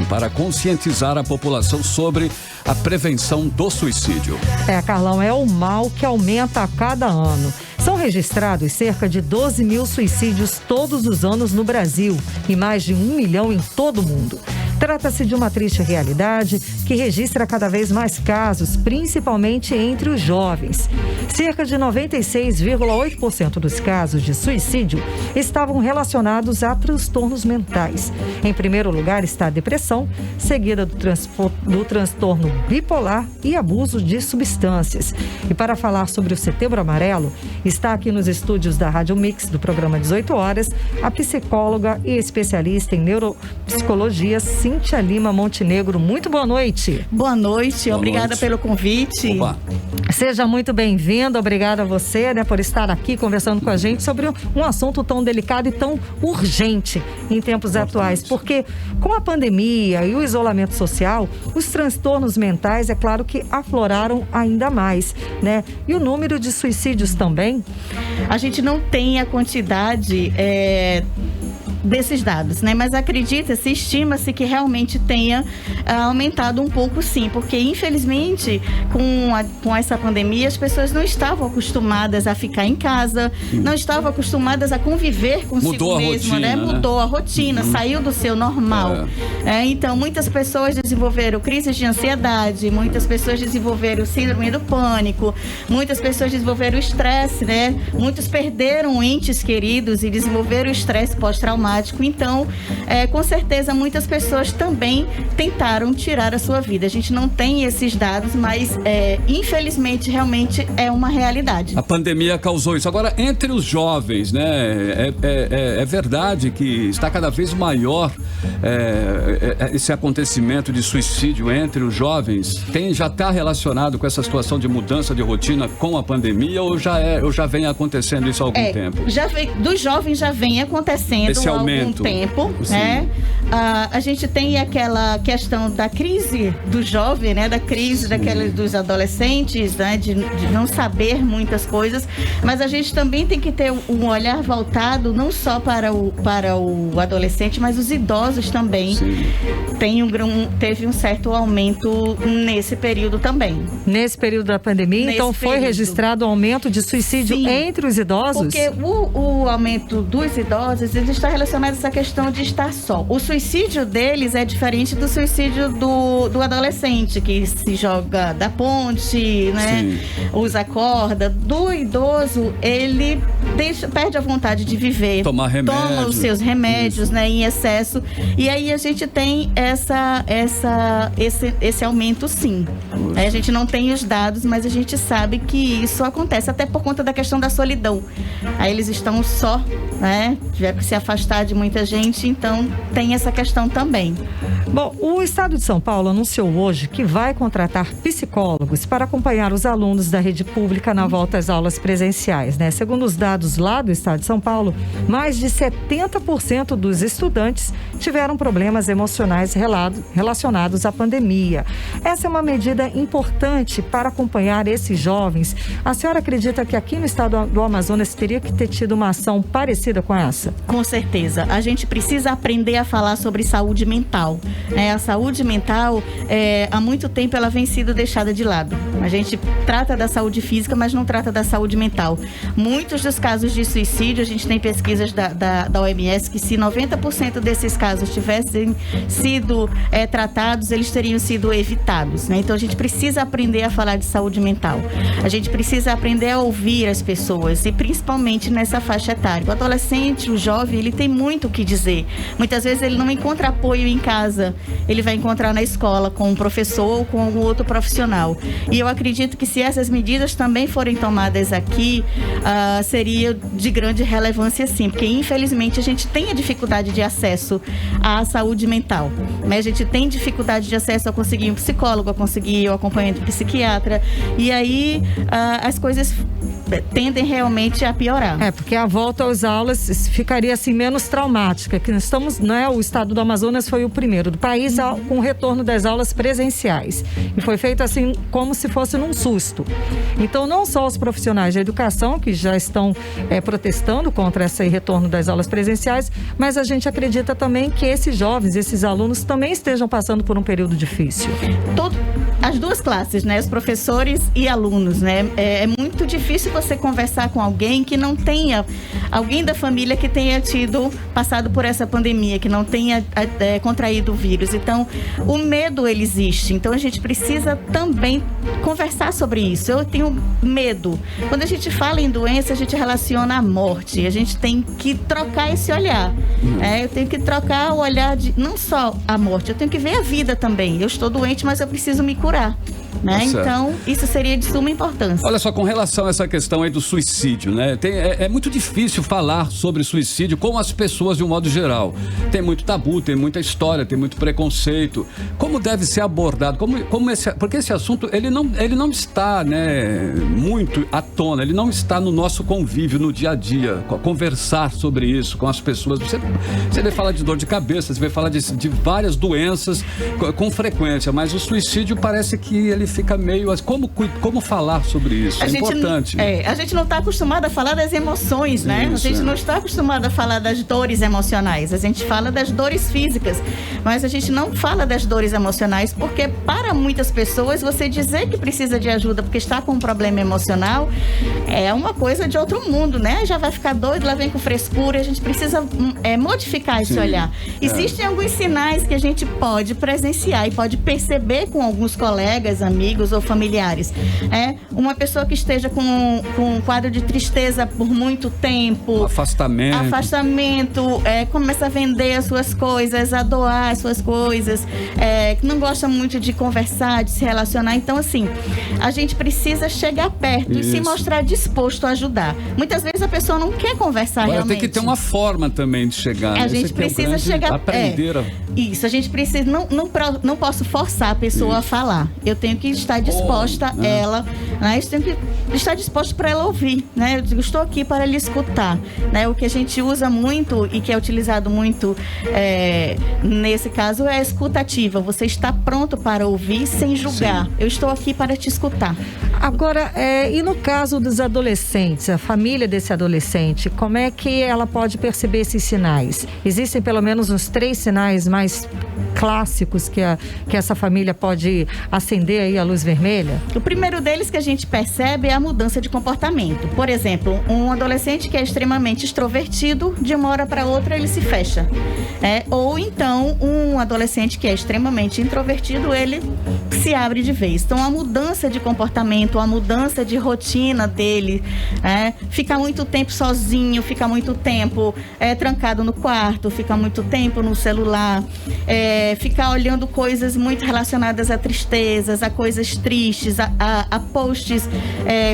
para conscientizar a população sobre a prevenção do suicídio. Carlão, é o mal que aumenta a cada ano. São registrados cerca de 12 mil suicídios todos os anos no Brasil e mais de 1 milhão em todo o mundo. Trata-se de uma triste realidade que registra cada vez mais casos, principalmente entre os jovens. Cerca de 96,8% dos casos de suicídio estavam relacionados a transtornos mentais. Em primeiro lugar está a depressão, seguida do transtorno bipolar e abuso de substâncias. E para falar sobre o Setembro Amarelo, está aqui nos estúdios da Rádio Mix, do programa 18 Horas, a psicóloga e especialista em neuropsicologia, Cíntia Lima Montenegro. Muito boa noite. Boa noite, obrigada pelo convite. Opa. Seja muito bem-vindo, obrigada a você, por estar aqui conversando com a gente sobre um assunto tão delicado e tão urgente em tempos atuais, porque com a pandemia e o isolamento social, os transtornos mentais, é claro que afloraram ainda mais, E o número de suicídios também? A gente não tem a quantidade desses dados, mas acredita-se, estima-se que realmente tenha aumentado um pouco, sim, porque infelizmente com essa pandemia as pessoas não estavam acostumadas a ficar em casa, não estavam acostumadas a conviver consigo mesmo, mudou a rotina, saiu do seu normal. Então muitas pessoas desenvolveram crises de ansiedade, muitas pessoas desenvolveram síndrome do pânico, muitas pessoas desenvolveram estresse, muitos perderam entes queridos e desenvolveram estresse pós-traumático. Então, com certeza, muitas pessoas também tentaram tirar a sua vida. A gente não tem esses dados, mas, infelizmente, realmente é uma realidade. A pandemia causou isso. Agora, entre os jovens, é verdade que está cada vez maior esse acontecimento de suicídio entre os jovens. Já está relacionado com essa situação de mudança de rotina com a pandemia ou já vem acontecendo isso há algum tempo? Dos jovens já vem acontecendo esse há algum tempo, a gente tem aquela questão da crise do jovem, da crise dos adolescentes, de não saber muitas coisas, mas a gente também tem que ter um olhar voltado não só para o adolescente, mas os idosos também. Teve um certo aumento nesse período também. Nesse período da pandemia, foi registrado um aumento de suicídio entre os idosos? Porque o aumento dos idosos está relacionado a essa questão de estar só. O suicídio deles é diferente do suicídio do adolescente, que se joga da ponte, usa corda. Do idoso, ele perde a vontade de viver. Toma os seus remédios, em excesso. E aí a gente tem esse aumento, sim. A gente não tem os dados, mas a gente sabe que isso acontece, até por conta da questão da solidão. Aí eles estão só, tiveram que se afastar de muita gente, então tem essa questão também. Bom, o Estado de São Paulo anunciou hoje que vai contratar psicólogos para acompanhar os alunos da rede pública na volta às aulas presenciais, Segundo os dados lá do Estado de São Paulo, mais de 70% dos estudantes tiveram problemas emocionais relacionados à pandemia. Essa é uma medida importante para acompanhar esses jovens. A senhora acredita que aqui no estado do Amazonas teria que ter tido uma ação parecida com essa? Com certeza. A gente precisa aprender a falar sobre saúde mental. A saúde mental, há muito tempo, ela vem sendo deixada de lado. A gente trata da saúde física, mas não trata da saúde mental. Muitos dos casos de suicídio, a gente tem pesquisas da OMS que se 90% desses casos tivessem sido tratados, eles teriam sido evitados, Então a gente precisa aprender a falar de saúde mental. A gente precisa aprender a ouvir as pessoas, e principalmente nessa faixa etária. O adolescente, o jovem, ele tem muito o que dizer. Muitas vezes ele não encontra apoio em casa, ele vai encontrar na escola com um professor ou com algum outro profissional. E eu acredito que se essas medidas também forem tomadas aqui, seria de grande relevância, sim, porque infelizmente a gente tem a dificuldade de acesso à saúde mental, A gente tem dificuldade de acesso a conseguir um psicólogo, a conseguir o acompanhamento psiquiatra, e aí as coisas tendem realmente a piorar. Porque a volta às aulas ficaria assim menos traumática, que nós estamos, né, o estado do Amazonas foi o primeiro do país com o retorno das aulas presenciais. E foi feito assim como se fosse num susto. Então, não só os profissionais da educação que já estão protestando contra esse retorno das aulas presenciais, mas a gente acredita também que esses jovens, esses alunos também estejam passando por um período difícil. As duas classes, né? Os professores e alunos, né? É muito difícil você conversar com alguém que não tenha, alguém da família que tenha passado por essa pandemia, que não tenha contraído o vírus. Então, o medo, ele existe. Então, a gente precisa também conversar sobre isso. Eu tenho medo. Quando a gente fala em doença, a gente relaciona a morte. A gente tem que trocar esse olhar. Eu tenho que trocar o olhar de não só a morte, eu tenho que ver a vida também. Eu estou doente, mas eu preciso me curar. Né? Então, isso seria de suma importância. Olha só, com relação a essa questão aí do suicídio, né? É muito difícil falar sobre suicídio com as pessoas de um modo geral. Tem muito tabu, tem muita história, tem muito preconceito. Como deve ser abordado? Porque esse assunto, ele não está, né, muito à tona, ele não está no nosso convívio, no dia a dia, conversar sobre isso com as pessoas. Você vai falar de dor de cabeça, você vai falar de várias doenças com frequência, mas o suicídio parece que ele fica meio... Como falar sobre isso? É importante. A gente não está acostumado a falar das emoções, né? A gente não está acostumado a falar das dores emocionais. A gente fala das dores físicas, mas a gente não fala das dores emocionais, porque para muitas pessoas, você dizer que precisa de ajuda porque está com um problema emocional é uma coisa de outro mundo, né? Já vai ficar doido, lá vem com frescura. A gente precisa modificar esse olhar. Existem alguns sinais que a gente pode presenciar e pode perceber com alguns colegas, amigos ou familiares. Uma pessoa que esteja com um quadro de tristeza por muito tempo, afastamento, começa a vender as suas coisas, a doar as suas coisas, que não gosta muito de conversar, de se relacionar. Então, assim, a gente precisa chegar perto e se mostrar disposto a ajudar. Muitas vezes a pessoa não quer conversar realmente. Tem que ter uma forma também de chegar. A gente precisa chegar... Aprender Isso, a gente precisa... Não posso forçar a pessoa a falar. Eu tenho que estar disposta ela, né? Eu tenho que estar disposta para ela ouvir, né? Eu digo, estou aqui para lhe escutar, né? O que a gente usa muito e que é utilizado muito nesse caso é a escuta ativa. Você está pronto para ouvir sem julgar. Eu estou aqui para te escutar. Agora, e no caso dos adolescentes, a família desse adolescente, como é que ela pode perceber esses sinais? Existem pelo menos uns 3 sinais mais clássicos que essa família pode acender aí a luz vermelha? O primeiro deles que a gente percebe é a mudança de comportamento. Por exemplo, um adolescente que é extremamente extrovertido, de uma hora para outra ele se fecha. Ou então, um adolescente que é extremamente introvertido, ele se abre de vez. Então, a mudança de comportamento, a mudança de rotina dele, fica muito tempo sozinho, fica muito tempo trancado no quarto, fica muito tempo no celular, ficar olhando coisas muito relacionadas a tristezas, a coisas tristes, a posts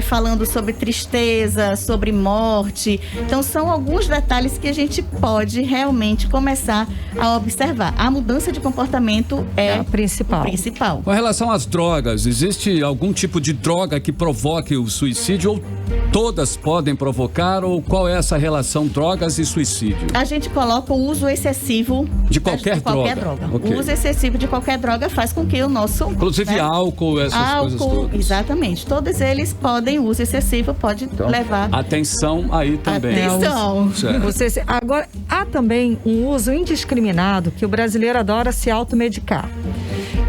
falando sobre tristeza, sobre morte. Então, são alguns detalhes que a gente pode realmente começar a observar. A mudança de comportamento é o principal. Com relação às drogas, existe algum tipo de droga que provoque o suicídio ou todas podem provocar? Ou qual é essa relação drogas e suicídio? A gente coloca o uso excessivo de qualquer droga. Okay. O uso excessivo de qualquer droga faz com que o nosso... Inclusive álcool, essas coisas todas. Exatamente. Todos eles podem, o uso excessivo pode levar... Atenção aí também. Atenção. Agora, há também um uso indiscriminado que o brasileiro adora se automedicar.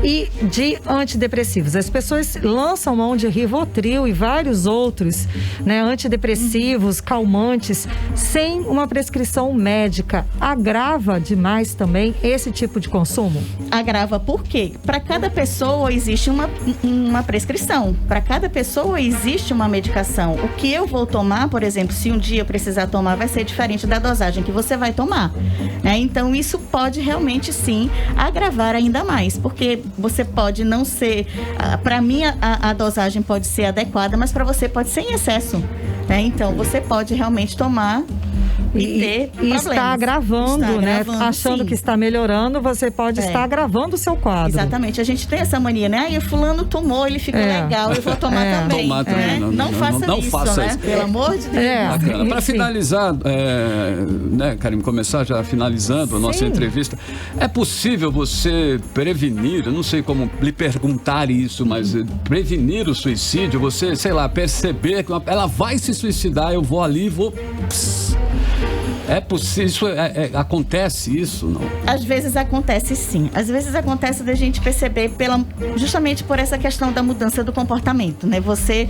E de antidepressivos. As pessoas lançam mão de Rivotril e vários outros, né, antidepressivos, calmantes, sem uma prescrição médica. Agrava demais também esse tipo de consumo? Agrava por quê? Para cada pessoa existe uma prescrição. Para cada pessoa existe uma medicação. O que eu vou tomar, por exemplo, se um dia eu precisar tomar, vai ser diferente da dosagem que você vai tomar. Né? Então, isso pode realmente, sim, agravar ainda mais. Porque você pode não ser... Para mim, a dosagem pode ser adequada, mas para você pode ser em excesso. Né? Então, você pode realmente tomar e está agravando, né? Achando que está melhorando, você pode estar agravando o seu quadro. Exatamente. A gente tem essa mania, né? Aí o fulano tomou, ele ficou legal, eu vou tomar também. Tomar também. Não faça isso, né? Pelo amor de Deus. Para finalizar, né, Karime, começar já finalizando a nossa entrevista, é possível você prevenir, eu não sei como lhe perguntar isso, mas prevenir o suicídio, você, sei lá, perceber que ela vai se suicidar, eu vou ali e vou... É possível, acontece isso, não? Às vezes acontece sim. Às vezes acontece da gente perceber justamente por essa questão da mudança do comportamento, né? Você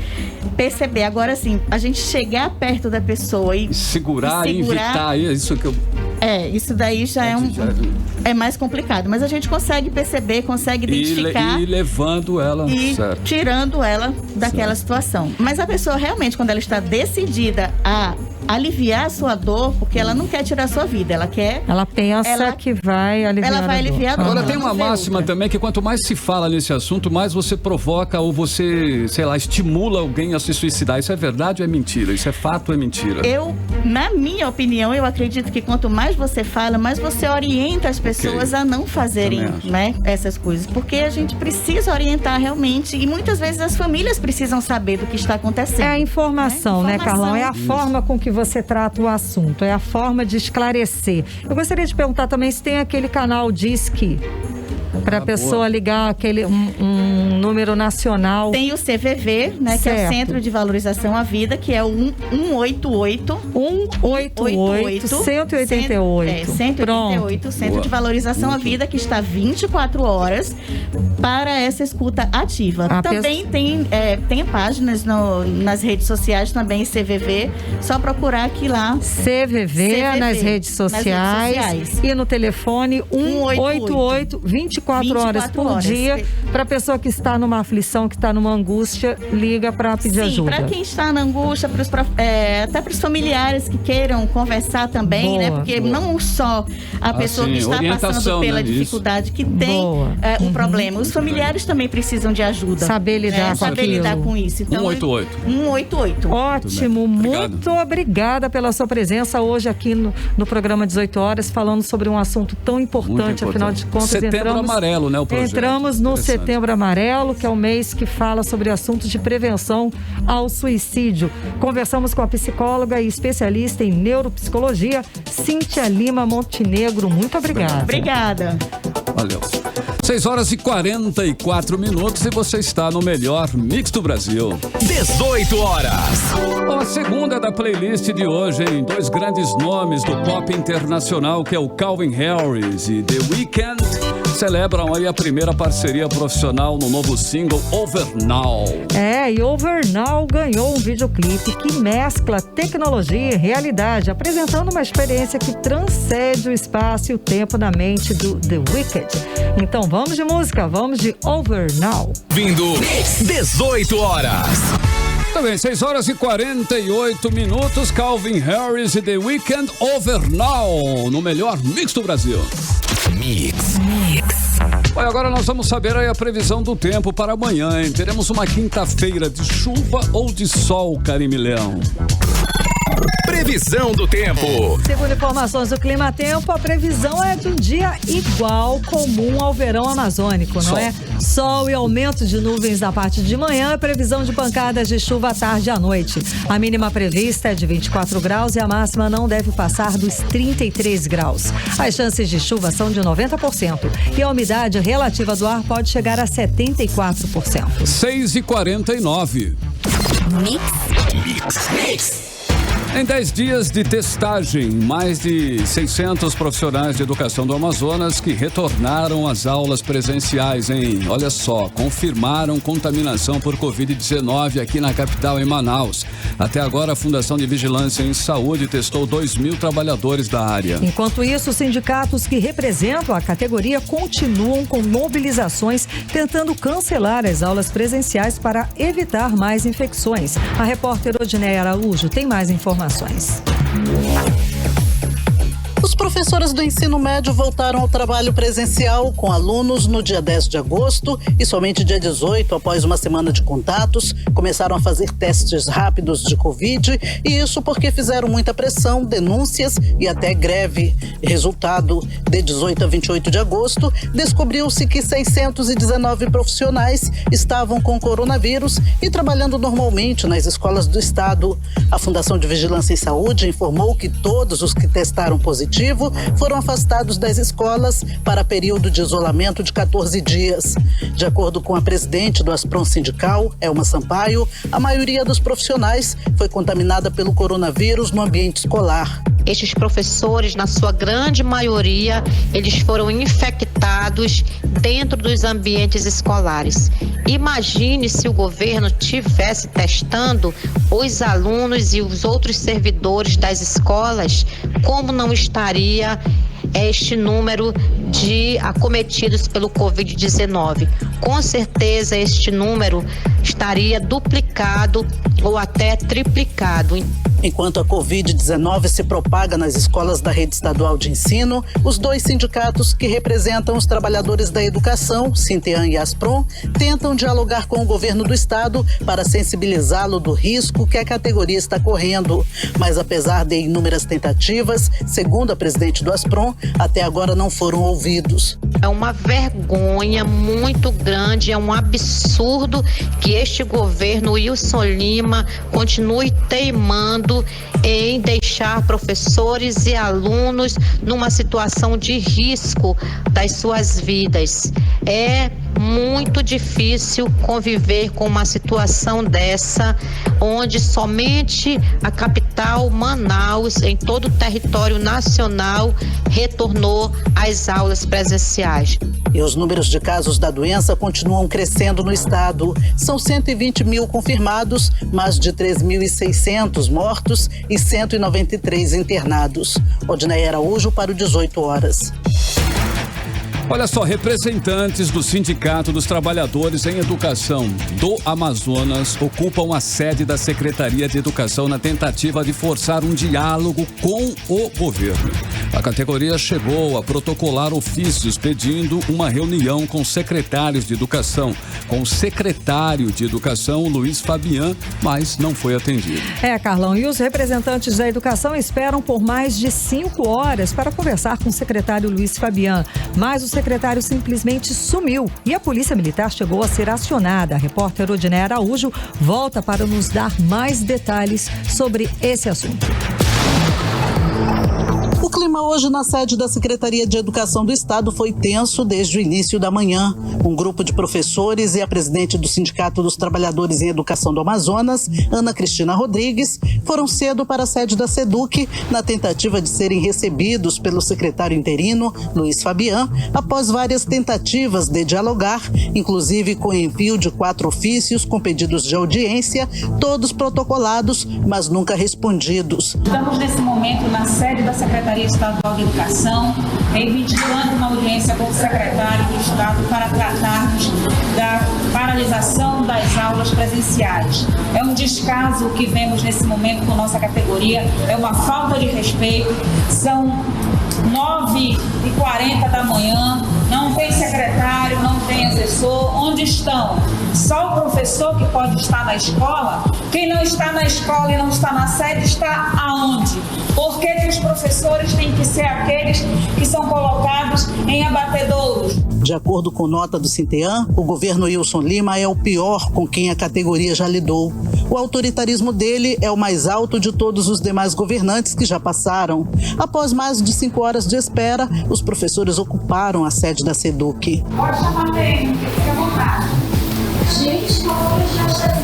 perceber. Agora sim, a gente chegar perto da pessoa e segurar, evitar isso que eu... isso daí já é mais complicado. Mas a gente consegue perceber, consegue identificar. E levando ela, e tirando ela daquela situação. Mas a pessoa realmente, quando ela está decidida a aliviar a sua dor, porque ela não quer tirar a sua vida, ela quer... Ela pensa que vai aliviar a dor. Agora tem uma máxima também, que quanto mais se fala nesse assunto, mais você provoca ou você, sei lá, estimula alguém a se suicidar. Isso é verdade ou é mentira? Isso é fato ou é mentira? Na minha opinião, eu acredito que quanto mais você fala, mais você orienta as pessoas a não fazerem, né, essas coisas. Porque a gente precisa orientar realmente, e muitas vezes as famílias precisam saber do que está acontecendo. É a informação, né, Carlão? É a forma com que você trata o assunto, é a forma de esclarecer. Eu gostaria de perguntar também se tem aquele canal Disque, para a pessoa ligar um número nacional. Tem o CVV, né, que é o Centro de Valorização à Vida, que é o 188 188 188 Centro de Valorização à Vida, que está 24 horas para essa escuta ativa. Também tem páginas nas redes sociais, também CVV, só procurar aqui lá. CVV nas redes sociais e no telefone 188 24 horas por dia, para a pessoa que está numa aflição, que está numa angústia, liga para pedir ajuda. Para quem está na angústia, até para os familiares que queiram conversar também, né? Porque não só a pessoa que está passando pela dificuldade, que tem um problema, os familiares também precisam de ajuda. Saber lidar com isso. Então, 188. Ótimo, muito obrigada pela sua presença hoje aqui no programa 18 horas, falando sobre um assunto tão importante, afinal de contas, Setembro Amarelo, né, o projeto. Entramos no Setembro Amarelo, que é o mês que fala sobre assuntos de prevenção ao suicídio. Conversamos com a psicóloga e especialista em neuropsicologia, Cíntia Lima Montenegro. Muito obrigada. Obrigada. Valeu. 6 horas e 44 minutos e você está no melhor Mix do Brasil. 18 horas. A segunda da playlist de hoje, hein? Dois grandes nomes do pop internacional, que é o Calvin Harris e The Weeknd, celebram aí a primeira parceria profissional no novo single Over Now. E Over Now ganhou um videoclipe que mescla tecnologia e realidade, apresentando uma experiência que transcende o espaço e o tempo na mente do The Weeknd. Então vamos de música, vamos de Over Now. Vindo 18 horas. Também 6 horas e 48 minutos, Calvin Harris e The Weeknd, Over Now, no melhor Mix do Brasil. Mix. Olha, agora nós vamos saber aí a previsão do tempo para amanhã, hein? Teremos uma quinta-feira de chuva ou de sol, Karime Leão? Previsão do tempo. Segundo informações do Clima Tempo, a previsão é de um dia igual, comum ao verão amazônico, não é? Sol e aumento de nuvens na parte de manhã, previsão de pancadas de chuva à tarde e à noite. A mínima prevista é de 24 graus e a máxima não deve passar dos 33 graus. As chances de chuva são de 90% e a umidade relativa do ar pode chegar a 74%. 6h49. Mix. Em 10 dias de testagem, mais de 600 profissionais de educação do Amazonas que retornaram às aulas presenciais, hein? Olha só, confirmaram contaminação por Covid-19 aqui na capital, em Manaus. Até agora, a Fundação de Vigilância em Saúde testou 2.000 trabalhadores da área. Enquanto isso, os sindicatos que representam a categoria continuam com mobilizações, tentando cancelar as aulas presenciais para evitar mais infecções. A repórter Odineia Araújo tem mais informações. Os professores do ensino médio voltaram ao trabalho presencial com alunos no dia 10 de agosto e somente dia 18, após uma semana de contatos, começaram a fazer testes rápidos de Covid, e isso porque fizeram muita pressão, denúncias e até greve. Resultado, de 18 a 28 de agosto, descobriu-se que 619 profissionais estavam com coronavírus e trabalhando normalmente nas escolas do estado. A Fundação de Vigilância em Saúde informou que todos os que testaram positivo foram afastados das escolas para período de isolamento de 14 dias. De acordo com a presidente do Asprom Sindical, Elma Sampaio, a maioria dos profissionais foi contaminada pelo coronavírus no ambiente escolar. Estes professores, na sua grande maioria, eles foram infectados dentro dos ambientes escolares. Imagine se o governo tivesse testando os alunos e os outros servidores das escolas, como não estaria este número de acometidos pelo Covid-19. Com certeza este número estaria duplicado ou até triplicado. Enquanto a Covid-19 se propaga nas escolas da rede estadual de ensino, os dois sindicatos que representam os trabalhadores da educação, Sinteam e Asprom, tentam dialogar com o governo do estado para sensibilizá-lo do risco que a categoria está correndo. Mas apesar de inúmeras tentativas, segundo a presidente do Asprom, até agora não foram ouvidos. É uma vergonha muito grande, é um absurdo que este governo Wilson Lima continue teimando em deixar professores e alunos numa situação de risco das suas vidas. É muito difícil conviver com uma situação dessa, onde somente a capital, Manaus, em todo o território nacional, retornou às aulas presenciais. E os números de casos da doença continuam crescendo no estado. São 120 mil confirmados, mais de 3.600 mortos e 193 internados. Odinei Araújo para o 18 horas. Olha só, representantes do Sindicato dos Trabalhadores em Educação do Amazonas ocupam a sede da Secretaria de Educação na tentativa de forçar um diálogo com o governo. A categoria chegou a protocolar ofícios pedindo uma reunião com secretários de educação, com o secretário de Educação, Luiz Fabian, mas não foi atendido. Carlão, e os representantes da educação esperam por mais de 5 horas para conversar com o secretário Luiz Fabian, mas o secretário simplesmente sumiu e a Polícia Militar chegou a ser acionada. A repórter Odinei Araújo volta para nos dar mais detalhes sobre esse assunto. O clima hoje na sede da Secretaria de Educação do Estado foi tenso desde o início da manhã. Um grupo de professores e a presidente do Sindicato dos Trabalhadores em Educação do Amazonas, Ana Cristina Rodrigues, foram cedo para a sede da SEDUC na tentativa de serem recebidos pelo secretário interino, Luiz Fabian, após várias tentativas de dialogar, inclusive com envio de 4 ofícios com pedidos de audiência, todos protocolados, mas nunca respondidos. Estamos nesse momento na sede da Secretaria Estadual de Educação, reivindicando uma audiência com o secretário do Estado para tratarmos da paralisação das aulas presenciais. É um descaso que vemos nesse momento com nossa categoria, é uma falta de respeito. São 9h40 da manhã, não tem secretário, não tem assessor. Onde estão? Só o professor que pode estar na escola? Quem não está na escola e não está na sede está aonde? Por que os professores têm que ser aqueles que são colocados em abatedouros? De acordo com nota do Sinteam, o governo Wilson Lima é o pior com quem a categoria já lidou. O autoritarismo dele é o mais alto de todos os demais governantes que já passaram. Após mais de 5 horas de espera, os professores ocuparam a sede da SEDUC. Pode chamar bem, fique à vontade. Gente, já está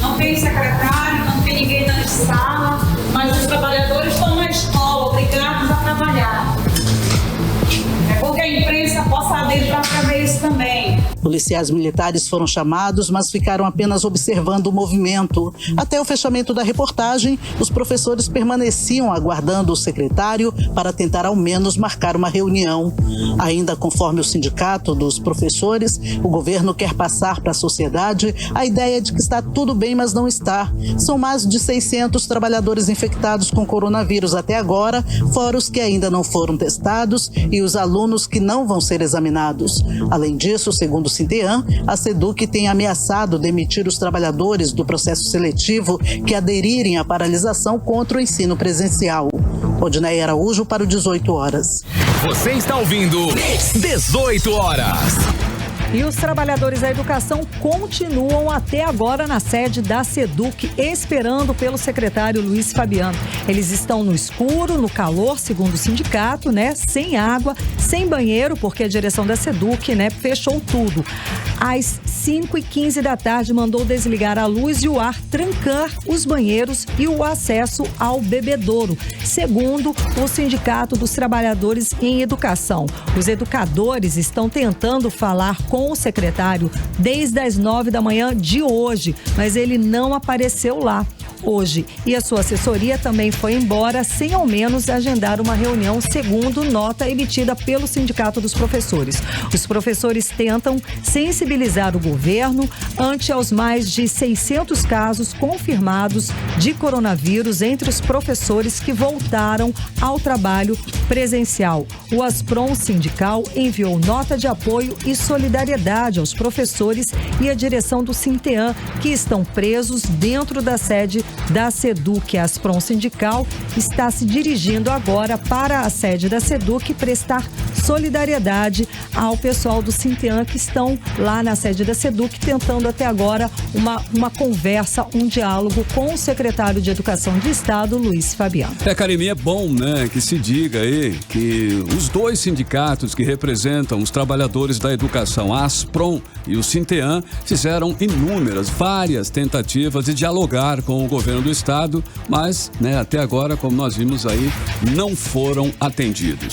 não tem secretário, não tem ninguém na sala, mas os trabalhadores estão na escola, obrigados a trabalhar. É porque a imprensa possa adentrar para ver isso também. Policiais militares foram chamados, mas ficaram apenas observando o movimento. Até o fechamento da reportagem, os professores permaneciam aguardando o secretário para tentar ao menos marcar uma reunião. Ainda conforme o sindicato dos professores, o governo quer passar para a sociedade a ideia de que está tudo bem, mas não está. São mais de 600 trabalhadores infectados com coronavírus até agora, fora os que ainda não foram testados e os alunos que não vão ser examinados. Além disso, segundo o Sintean, a SEDUC tem ameaçado demitir os trabalhadores do processo seletivo que aderirem à paralisação contra o ensino presencial. Odinei Araújo para o 18 horas. Você está ouvindo 18 horas. E os trabalhadores da educação continuam até agora na sede da SEDUC, esperando pelo secretário Luiz Fabiano. Eles estão no escuro, no calor, segundo o sindicato, né? Sem água, sem banheiro, porque a direção da SEDUC, né, fechou tudo. Às 5h15 da tarde, mandou desligar a luz e o ar, trancar os banheiros e o acesso ao bebedouro, segundo o Sindicato dos Trabalhadores em Educação. Os educadores estão tentando falar com o secretário desde as 9 da manhã de hoje, mas ele não apareceu lá hoje. E a sua assessoria também foi embora sem ao menos agendar uma reunião, segundo nota emitida pelo Sindicato dos Professores. Os professores tentam sensibilizar o governo ante aos mais de 600 casos confirmados de coronavírus entre os professores que voltaram ao trabalho presencial. O ASPROM sindical enviou nota de apoio e solidariedade aos professores e à direção do Sintean, que estão presos dentro da sede da SEDUC. A ASPROM sindical está se dirigindo agora para a sede da SEDUC prestar solidariedade ao pessoal do Sintean que estão lá na sede da SEDUC tentando até agora uma conversa, um diálogo com o secretário de Educação de Estado, Luiz Fabiano. Karime, é bom, né, que se diga aí que os dois sindicatos que representam os trabalhadores da educação, a ASPROM e o Sintean, fizeram várias tentativas de dialogar com o governo do estado, mas, né, até agora, como nós vimos aí, não foram atendidos.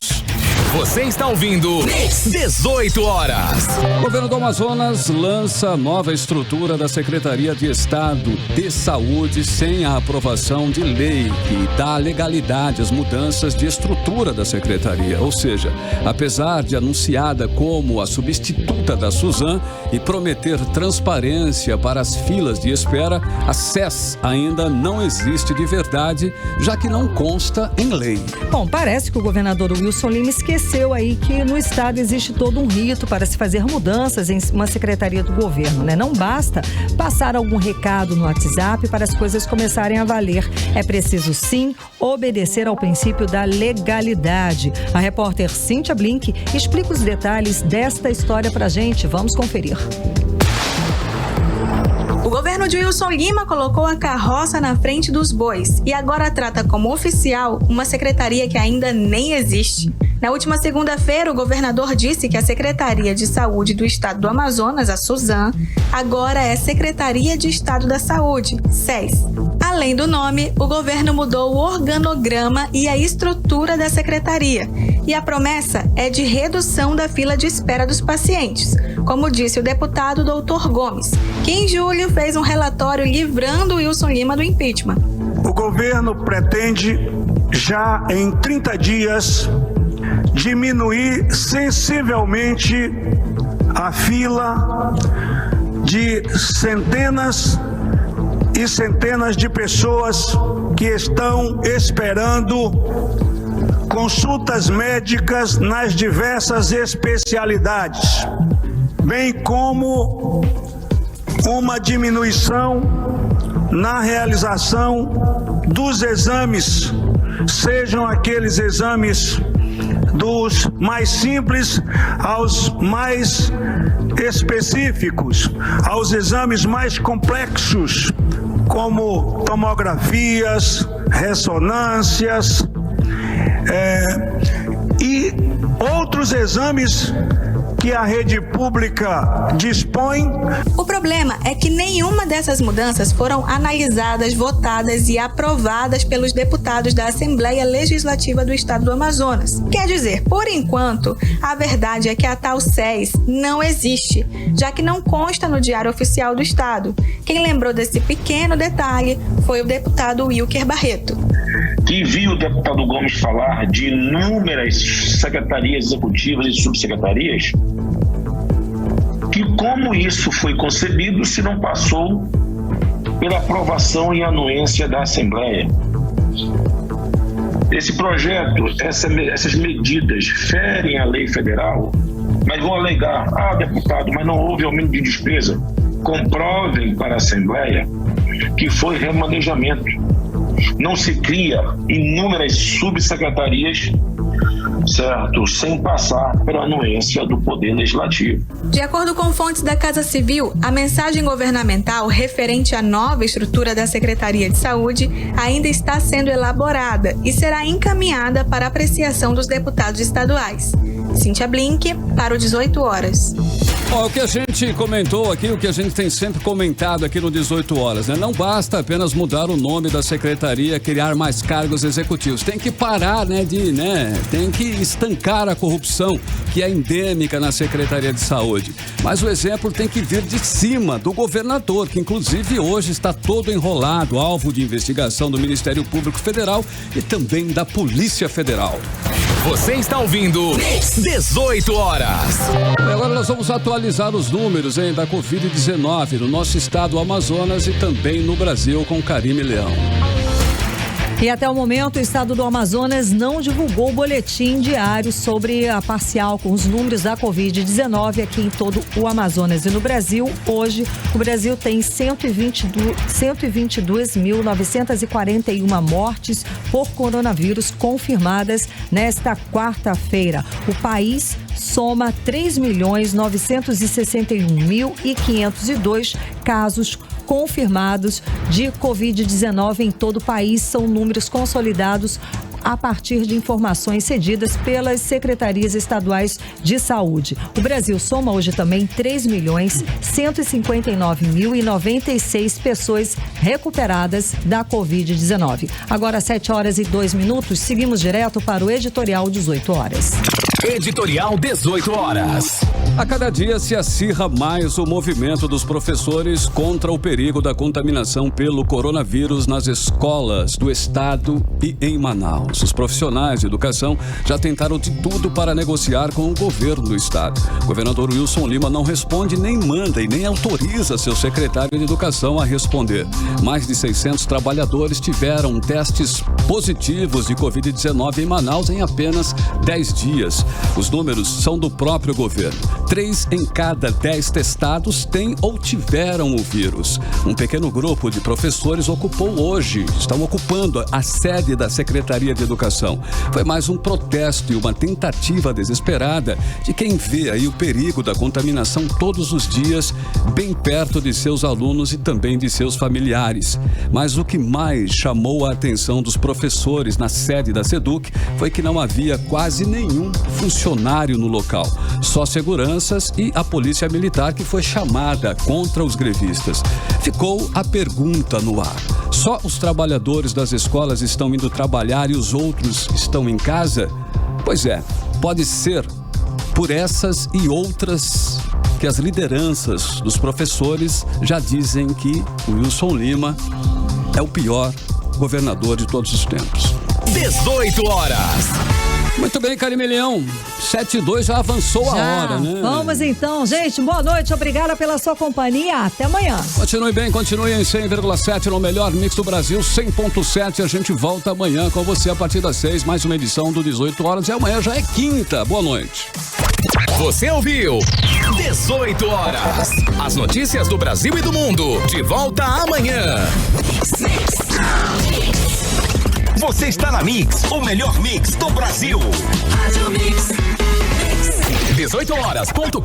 Você está ouvindo 18 horas. O governo do Amazonas lança nova estrutura da Secretaria de Estado de Saúde sem a aprovação de lei que dá legalidade às mudanças de estrutura da secretaria. Ou seja, apesar de anunciada como a substituta da Suzan e prometer transparência para as filas de espera, a SES ainda não existe de verdade, já que não consta em lei. Bom, parece que o governador Wilson Lima esqueceu aí que no estado existe todo um rito para se fazer mudanças em uma secretaria do governo, né? Não basta passar algum recado no WhatsApp para as coisas começarem a valer. É preciso, sim, obedecer ao princípio da legalidade. A repórter Cíntia Blink explica os detalhes desta história pra gente. Vamos conferir. O governo de Wilson Lima colocou a carroça na frente dos bois e agora trata como oficial uma secretaria que ainda nem existe. Na última segunda-feira, o governador disse que a Secretaria de Saúde do Estado do Amazonas, a Suzan, agora é Secretaria de Estado da Saúde, SES. Além do nome, o governo mudou o organograma e a estrutura da secretaria. E a promessa é de redução da fila de espera dos pacientes, como disse o deputado Dr. Gomes, que em julho fez um relatório livrando Wilson Lima do impeachment. O governo pretende, já em 30 dias, diminuir sensivelmente a fila de centenas e centenas de pessoas que estão esperando consultas médicas nas diversas especialidades, bem como uma diminuição na realização dos exames, sejam aqueles exames dos mais simples aos mais específicos, aos exames mais complexos, como tomografias, ressonâncias e outros exames que a rede pública dispõe. O problema é que nenhuma dessas mudanças foram analisadas, votadas e aprovadas pelos deputados da Assembleia Legislativa do Estado do Amazonas. Quer dizer, por enquanto, a verdade é que a tal SES não existe, já que não consta no Diário Oficial do Estado. Quem lembrou desse pequeno detalhe foi o deputado Wilker Barreto. Que viu o deputado Gomes falar de inúmeras secretarias executivas e subsecretarias, que como isso foi concebido se não passou pela aprovação e anuência da Assembleia. Esse projeto, essas medidas ferem a lei federal, mas vão alegar, deputado, mas não houve aumento de despesa. Comprovem para a Assembleia que foi remanejamento. Não se cria inúmeras subsecretarias, certo, sem passar pela anuência do Poder Legislativo. De acordo com fontes da Casa Civil, a mensagem governamental referente à nova estrutura da Secretaria de Saúde ainda está sendo elaborada e será encaminhada para apreciação dos deputados estaduais. Cíntia Blink, para o 18 horas. O que a gente comentou aqui, o que a gente tem sempre comentado aqui no 18 horas, né? Não basta apenas mudar o nome da secretaria, criar mais cargos executivos. Tem que parar, tem que estancar a corrupção que é endêmica na Secretaria de Saúde. Mas o exemplo tem que vir de cima, do governador, que inclusive hoje está todo enrolado, alvo de investigação do Ministério Público Federal e também da Polícia Federal. Você está ouvindo 18 horas. Agora nós vamos atualizar os números da Covid-19 no nosso estado Amazonas e também no Brasil com Karime Leão. E até o momento, o estado do Amazonas não divulgou o boletim diário sobre a parcial com os números da Covid-19 aqui em todo o Amazonas. E no Brasil, hoje, o Brasil tem 122.941 mortes por coronavírus confirmadas nesta quarta-feira. O país soma 3.961.502 casos confirmados de Covid-19 em todo o país. São números consolidados a partir de informações cedidas pelas secretarias estaduais de saúde. O Brasil soma hoje também 3.159.096 pessoas recuperadas da Covid-19. Agora, 7 horas e 2 minutos, seguimos direto para o Editorial 18 horas. Editorial 18 horas. A cada dia se acirra mais o movimento dos professores contra o perigo da contaminação pelo coronavírus nas escolas do estado e em Manaus. Os profissionais de educação já tentaram de tudo para negociar com o governo do estado. O governador Wilson Lima não responde, nem manda e nem autoriza seu secretário de educação a responder. Mais de 600 trabalhadores tiveram testes positivos de Covid-19 em Manaus em apenas 10 dias. Os números são do próprio governo. 3 em cada 10 testados têm ou tiveram o vírus. Um pequeno grupo de professores estão ocupando a sede da Secretaria de Educação. Foi mais um protesto e uma tentativa desesperada de quem vê aí o perigo da contaminação todos os dias, bem perto de seus alunos e também de seus familiares. Mas o que mais chamou a atenção dos professores na sede da SEDUC foi que não havia quase nenhum funcionário no local. Só seguranças e a polícia militar que foi chamada contra os grevistas. Ficou a pergunta no ar. Só os trabalhadores das escolas estão indo trabalhar e os outros estão em casa? Pois é, pode ser por essas e outras que as lideranças dos professores já dizem que o Wilson Lima é o pior governador de todos os tempos. 18 horas. Muito bem, Karime Leão. 7:02 já avançou a hora, né? Vamos então, gente. Boa noite, obrigada pela sua companhia. Até amanhã. Continue bem, continue em 100,7 no melhor mix do Brasil, 100,7. A gente volta amanhã com você a partir das 6, mais uma edição do 18 horas. E amanhã já é quinta. Boa noite. Você ouviu 18 horas. As notícias do Brasil e do mundo. De volta amanhã. Você está na Mix, o melhor mix do Brasil. 18 horas.com